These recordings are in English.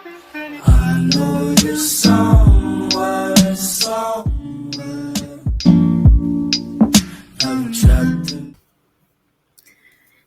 I know you're somewhere, somewhere. I'm trapped in.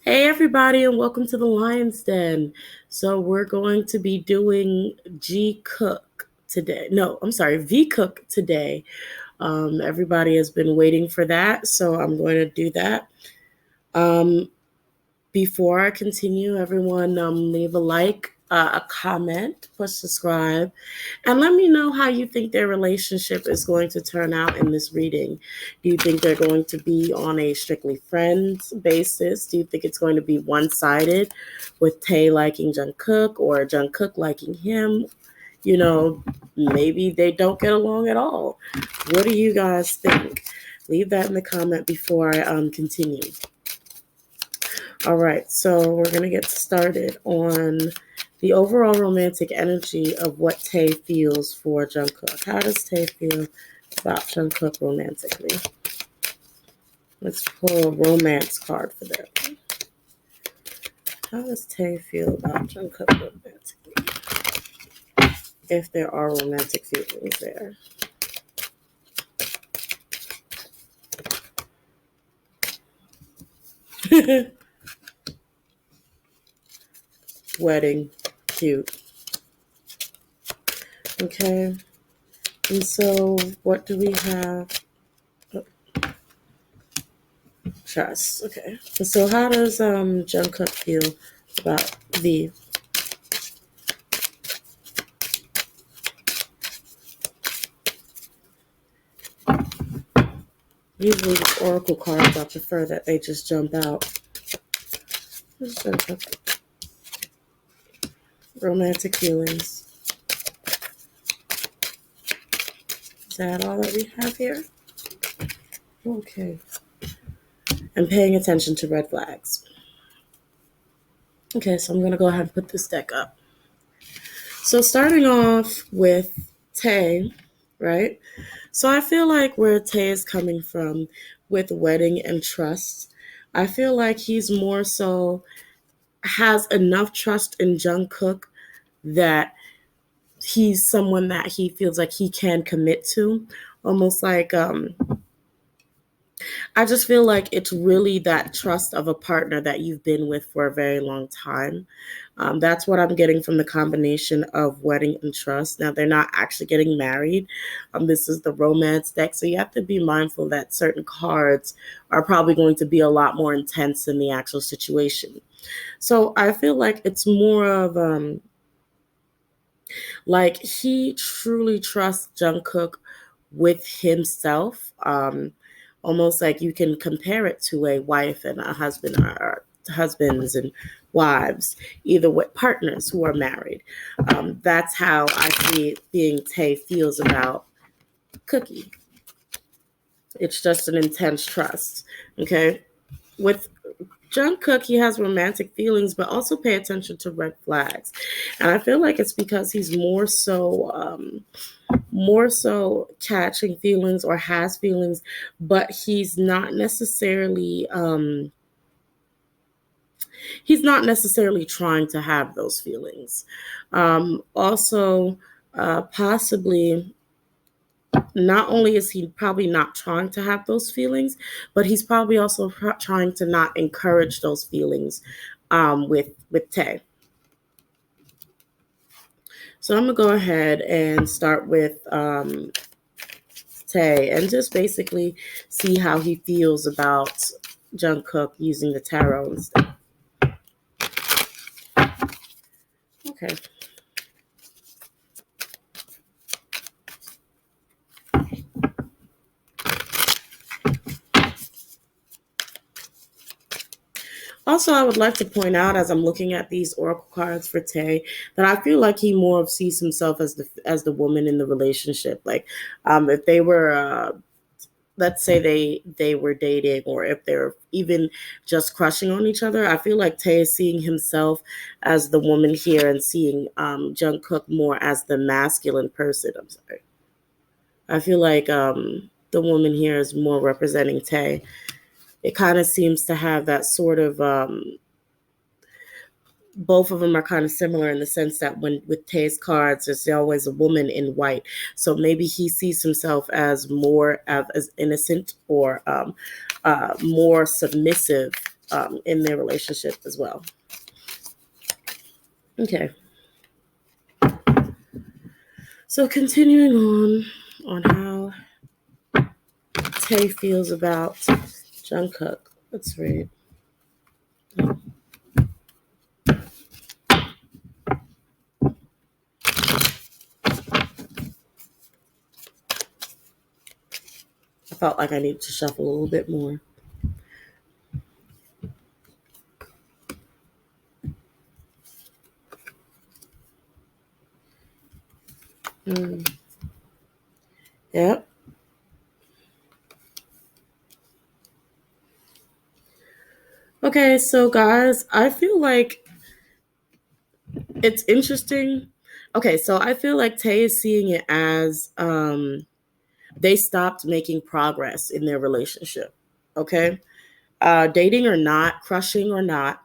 Hey everybody, and welcome to the Lion's Den. So we're going to be doing G-Cook today. No, I'm sorry, Vkook today. Everybody has been waiting for that, so I'm going to do that. Um, Before I continue, everyone leave a like, a comment, push subscribe, and let me know how you think their relationship is going to turn out in this reading. Do you think they're going to be on a strictly friends basis? Do you think it's going to be one-sided with Tae liking Jungkook or Jungkook liking him? You know, maybe they don't get along at all. What do you guys think? Leave that in the comment before I continue. All right, so we're going to get started on the overall romantic energy of what Tae feels for Jungkook. How does Tae feel about Jungkook romantically? Let's pull a romance card for that. How does Tae feel about Jungkook romantically? If there are romantic feelings there. Wedding, cute. Okay, and so what do we have? Trust. Okay. So how does Jungkook feel about V? Usually with oracle cards, I prefer that they just jump out. What's Jungkook? Romantic feelings. Is that all that we have here? Okay. And paying attention to red flags. Okay, so I'm going to go ahead and put this deck up. So starting off with Tae, right? So I feel like where Tae is coming from with wedding and trust, I feel like he's more so has enough trust in Jungkook that he's someone that he feels like he can commit to. Almost like I just feel like it's really that trust of a partner that you've been with for a very long time. That's what I'm getting from the combination of wedding and trust. Now, they're not actually getting married. This is the romance deck, so you have to be mindful that certain cards are probably going to be a lot more intense than the actual situation. So I feel like it's more of like he truly trusts Jungkook with himself. Almost like you can compare it to a wife and a husband or husbands and wives, either with partners who are married. That's how I see it being Tae feels about Cookie. It's just an intense trust. Okay. With Jungkook, he has romantic feelings, but also pay attention to red flags. And I feel like it's because he's more so catching feelings or has feelings, but he's not necessarily trying to have those feelings. Also, possibly not only is he probably not trying to have those feelings, but he's probably also trying to not encourage those feelings with Tae. So I'm gonna go ahead and start with Tae and just basically see how he feels about Jungkook using the tarot and stuff. Okay. Also, I would like to point out as I'm looking at these oracle cards for Tae that I feel like he more of sees himself as the woman in the relationship. Like, if they were, let's say they were dating, or if they're even just crushing on each other, I feel like Tae is seeing himself as the woman here and seeing Jungkook more as the masculine person. I'm sorry. I feel like the woman here is more representing Tae. It kind of seems to have that sort of both of them are kind of similar in the sense that when with Tae's cards, there's always a woman in white. So maybe he sees himself as more as innocent or more submissive in their relationship as well. Okay. So continuing on how Tae feels about Jungkook. Let's read. I felt like I needed to shuffle a little bit more. Yep. Okay, so guys, I feel like it's interesting. Okay, so I feel like Tay is seeing it as they stopped making progress in their relationship. Okay, dating or not, crushing or not,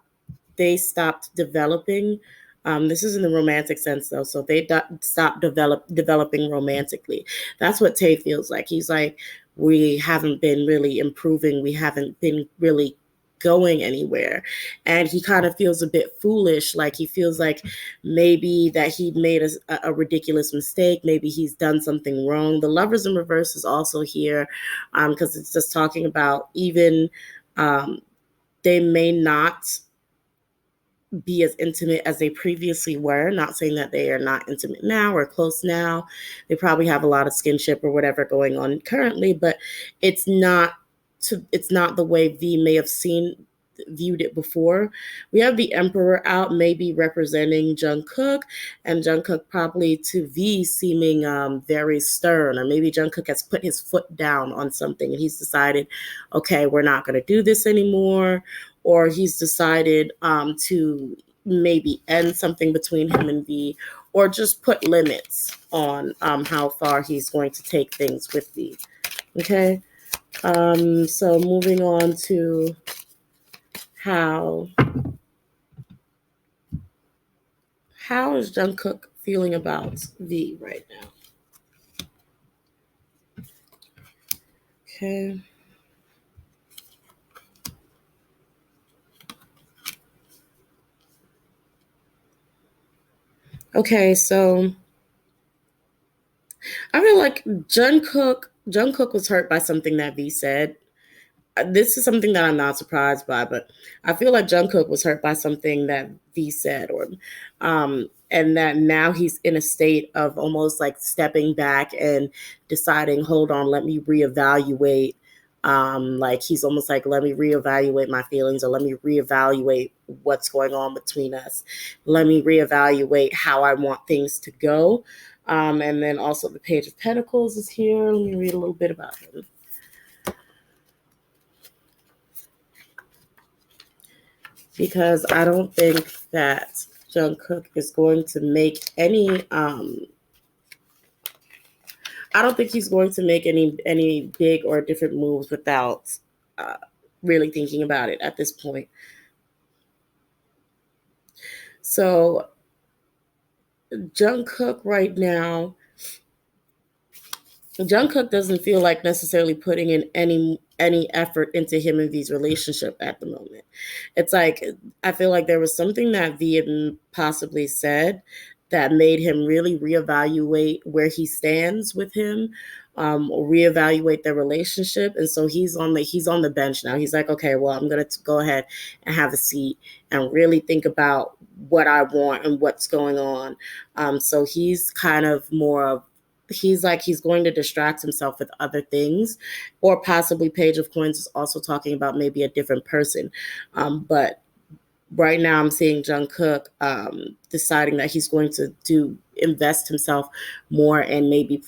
they stopped developing. This is in the romantic sense, though. So they stopped developing romantically. That's what Tay feels like. He's like, we haven't been really improving. We haven't been really going anywhere. And he kind of feels a bit foolish. Like he feels like maybe that he made a ridiculous mistake. Maybe he's done something wrong. The Lovers in Reverse is also here because it's just talking about even they may not be as intimate as they previously were. Not saying that they are not intimate now or close now. They probably have a lot of skinship or whatever going on currently, but it's not the way V may have viewed it before. We have the Emperor out, maybe representing Jungkook, and Jungkook probably to V seeming very stern, or maybe Jungkook has put his foot down on something and he's decided, okay, we're not going to do this anymore, or he's decided to maybe end something between him and V, or just put limits on how far he's going to take things with V. Okay, so moving on to how is Jungkook feeling about V right now? Okay. Okay, so I feel like Jungkook was hurt by something that V said. This is something that I'm not surprised by, but I feel like Jungkook was hurt by something that V said, or and that now he's in a state of almost like stepping back and deciding, hold on, let me reevaluate. Like he's almost like, let me reevaluate my feelings, or let me reevaluate what's going on between us. Let me reevaluate how I want things to go. And then also the Page of Pentacles is here. Let me read a little bit about him. Because I don't think that Jungkook is going to make any I don't think he's going to make any big or different moves without really thinking about it at this point. So Jungkook right now, Jungkook doesn't feel like necessarily putting in any effort into him and V's relationship at the moment. It's like I feel like there was something that V had possibly said that made him really reevaluate where he stands with him, or reevaluate their relationship. And so he's on the bench now. He's like, okay, well, I'm gonna go ahead and have a seat and really think about what I want and what's going on. So he's kind of more of he's going to distract himself with other things, or possibly Page of Coins is also talking about maybe a different person. But right now I'm seeing Jungkook deciding that he's going to invest himself more and maybe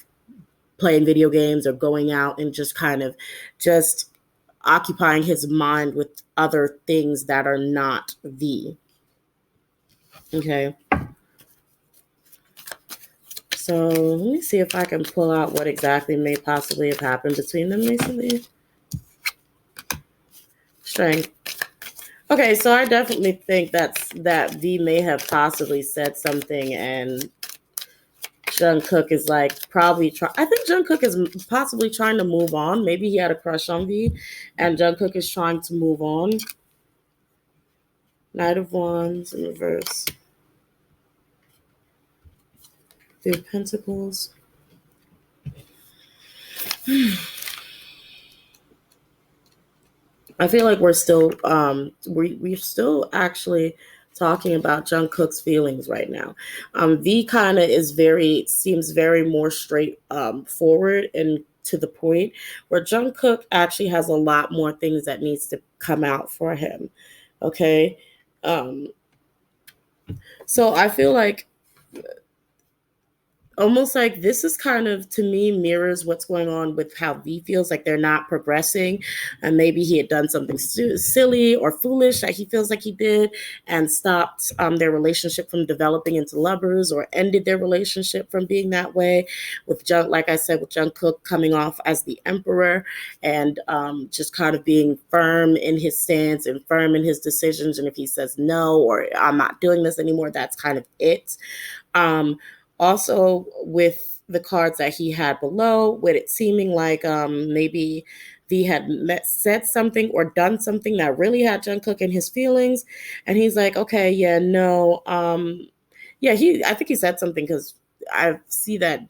playing video games or going out and just kind of just occupying his mind with other things that are not V. Okay. So let me see if I can pull out what exactly may possibly have happened between them recently. Strength. Okay, so I definitely think that V may have possibly said something, and Jungkook is like probably try. I think Jungkook is possibly trying to move on. Maybe he had a crush on V, and Jungkook is trying to move on. Knight of Wands in reverse. Three of Pentacles. I feel like we're still actually talking about Jungkook's feelings right now. V kind of seems very more straight forward and to the point, where Jungkook actually has a lot more things that needs to come out for him. Okay. Um, so I feel like almost like this is kind of to me mirrors what's going on with how V feels like they're not progressing, and maybe he had done something silly or foolish that he feels like he did and stopped their relationship from developing into lovers, or ended their relationship from being that way. With like I said, with Jungkook coming off as the emperor and just kind of being firm in his stance and firm in his decisions, and if he says no or I'm not doing this anymore, that's kind of it. um, Also, with the cards that he had below, with it seeming like maybe V had said something or done something that really had Jungkook in his feelings, and he's like, okay, yeah, no, yeah, I think he said something because I see that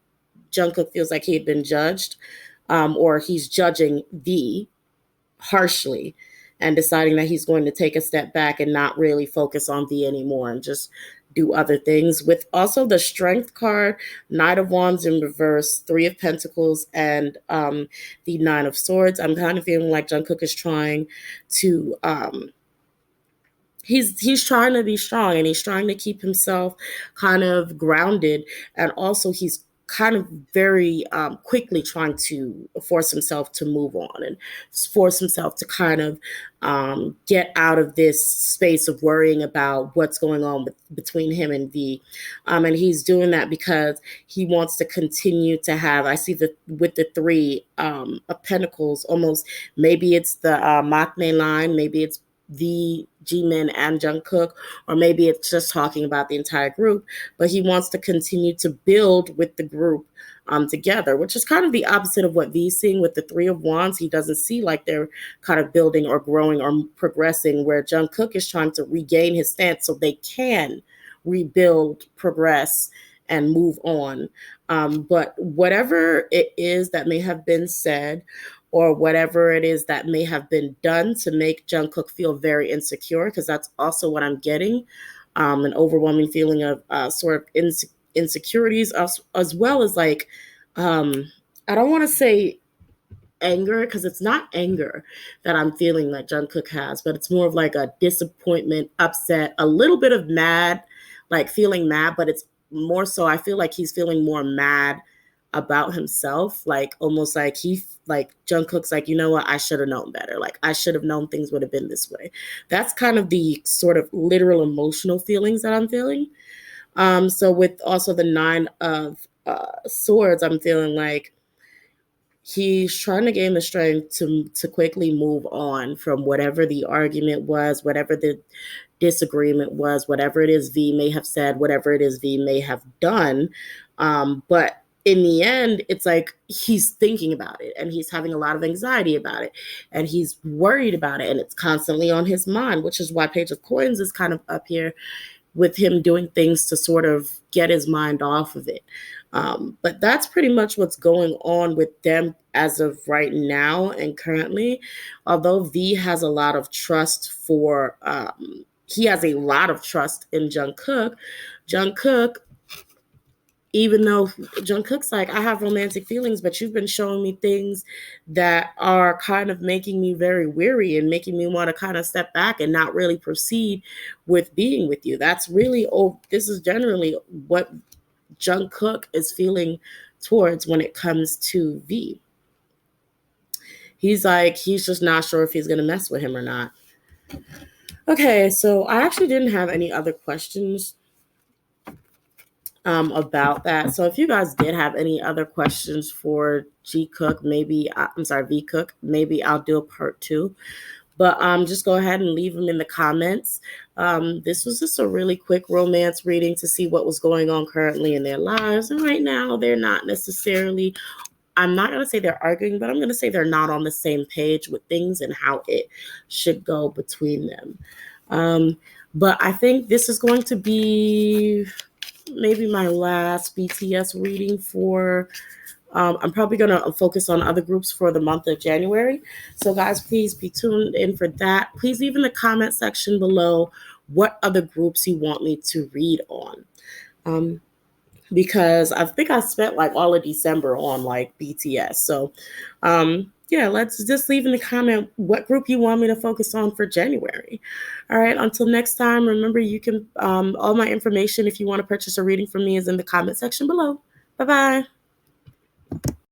Jungkook feels like he had been judged, or he's judging V harshly, and deciding that he's going to take a step back and not really focus on V anymore and just do other things. With also the Strength card, Knight of Wands in reverse, Three of Pentacles, and the Nine of Swords, I'm kind of feeling like Jungkook is trying to he's trying to be strong, and he's trying to keep himself kind of grounded, and also he's kind of very quickly trying to force himself to move on and force himself to kind of get out of this space of worrying about what's going on between him and V. And he's doing that because he wants to continue to have, I see the with the Three of Pentacles, almost maybe it's the Maknae line, maybe it's the G-Men and Jungkook, or maybe it's just talking about the entire group, but he wants to continue to build with the group together, which is kind of the opposite of what V's seeing with the Three of Wands. He doesn't see like they're kind of building or growing or progressing, where Jungkook is trying to regain his stance so they can rebuild, progress, and move on. But whatever it is that may have been said, or whatever it is that may have been done to make Jungkook feel very insecure, because that's also what I'm getting, an overwhelming feeling of sort of insecurities, as well as like, I don't want to say anger, because it's not anger that I'm feeling that Jungkook has, but it's more of like a disappointment, upset, a little bit of mad, like feeling mad, but it's more so I feel like he's feeling more mad about himself, like almost like like Jungkook's like, you know what, I should have known better. Like I should have known things would have been this way. That's kind of the sort of literal emotional feelings that I'm feeling. So with also the Nine of Swords, I'm feeling like he's trying to gain the strength to quickly move on from whatever the argument was, whatever the disagreement was, whatever it is V may have said, whatever it is V may have done. But in the end, it's like he's thinking about it, and he's having a lot of anxiety about it, and he's worried about it, and it's constantly on his mind, which is why Page of Coins is kind of up here, with him doing things to sort of get his mind off of it. But that's pretty much what's going on with them as of right now and currently. Although V has a lot of trust he has a lot of trust in Jungkook. Jungkook, even though Jungkook's like, I have romantic feelings, but you've been showing me things that are kind of making me very weary and making me want to kind of step back and not really proceed with being with you. That's really, this is generally what Jungkook is feeling towards when it comes to V. He's like, he's just not sure if he's going to mess with him or not. Okay, so I actually didn't have any other questions about that. So if you guys did have any other questions for Vkook, maybe I'll do a part 2. But just go ahead and leave them in the comments. This was just a really quick romance reading to see what was going on currently in their lives. And right now, they're not necessarily, I'm not going to say they're arguing, but I'm going to say they're not on the same page with things and how it should go between them. But I think this is going to be maybe my last BTS reading for I'm probably going to focus on other groups for the month of January. So, guys, please be tuned in for that. Please leave in the comment section below what other groups you want me to read on. Because I think I spent like all of December on like BTS. So, yeah, let's just leave in the comment what group you want me to focus on for January. All right, until next time, remember you can, all my information if you want to purchase a reading from me is in the comment section below. Bye bye.